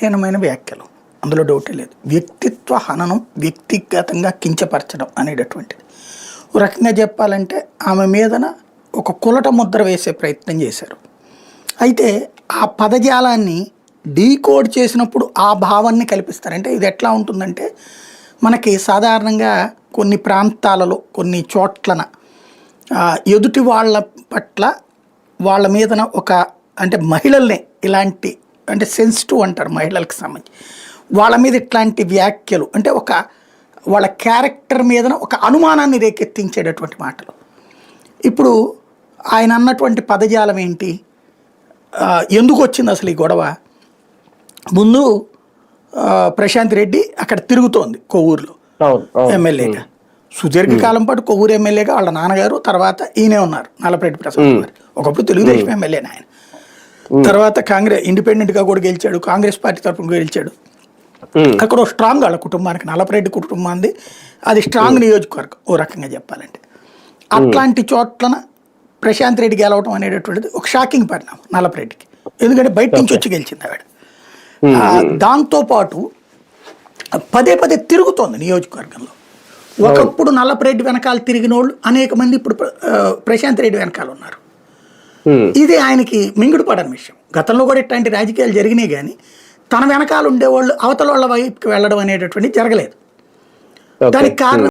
హీనమైన వ్యాఖ్యలు, అందులో డౌటే లేదు. వ్యక్తిత్వ హననం, వ్యక్తిగతంగా కించపరచడం అనేటటువంటిది. ఒక రకంగా చెప్పాలంటే ఆమె మీదన ఒక కులట ముద్ర వేసే ప్రయత్నం చేశారు. అయితే ఆ పదజాలాన్ని డీకోడ్ చేసినప్పుడు ఆ భావాన్ని కల్పిస్తారు. అంటే ఇది ఎట్లా ఉంటుందంటే, మనకి సాధారణంగా కొన్ని ప్రాంతాలలో కొన్ని చోట్లన ఎదుటి వాళ్ళ పట్ల వాళ్ళ మీదన ఒక అంటే మహిళల్ని ఇలాంటి అంటే సెన్సిటివ్ అంటారు మహిళలకు సంబంధించి, వాళ్ళ మీద ఇట్లాంటి వ్యాఖ్యలు అంటే ఒక వాళ్ళ క్యారెక్టర్ మీదన ఒక అనుమానాన్ని రేకెత్తించేటటువంటి మాటలు. ఇప్పుడు ఆయన అన్నటువంటి పదజాలం ఏంటి, ఎందుకు వచ్చింది అసలు ఈ గొడవ? ముందు ప్రశాంత్ రెడ్డి అక్కడ తిరుగుతోంది కొవ్వూరులో ఎమ్మెల్యేగా, సుదీర్ఘకాలం పాటు కొవ్వూరు ఎమ్మెల్యేగా వాళ్ళ నాన్నగారు, తర్వాత ఈయనే ఉన్నారు నల్లపరెడ్డి ప్రసాద్ గారు. ఒకప్పుడు తెలుగుదేశం ఎమ్మెల్యేని ఆయన, తర్వాత కాంగ్రెస్ ఇండిపెండెంట్గా కూడా గెలిచాడు, కాంగ్రెస్ పార్టీ తరఫున గెలిచాడు. అక్కడ స్ట్రాంగ్ వాళ్ళ కుటుంబానికి, నల్లపరెడ్డి కుటుంబాన్ని అది స్ట్రాంగ్ నియోజకవర్గం ఓ రకంగా చెప్పాలంటే. అట్లాంటి చోట్లన ప్రశాంత్ రెడ్డి గెలవటం అనేటటువంటిది ఒక షాకింగ్ పరిణామం నల్లపరెడ్డికి, ఎందుకంటే బయట నుంచి వచ్చి గెలిచింది ఆవిడ. దాంతోపాటు పదే పదే తిరుగుతోంది నియోజకవర్గంలో. ఒకప్పుడు నల్లపరెడ్డి వెనకాల తిరిగిన వాళ్ళు అనేక మంది ఇప్పుడు ప్రశాంత్ రెడ్డి వెనకాల ఉన్నారు. ఇది ఆయనకి మింగుడు పడని విషయం. గతంలో కూడా ఇట్లాంటి రాజకీయాలు జరిగినాయి, కానీ తన వెనకాల ఉండేవాళ్ళు అవతల వాళ్ళ వైపుకి వెళ్ళడం అనేటటువంటి జరగలేదు. దానికి కారణం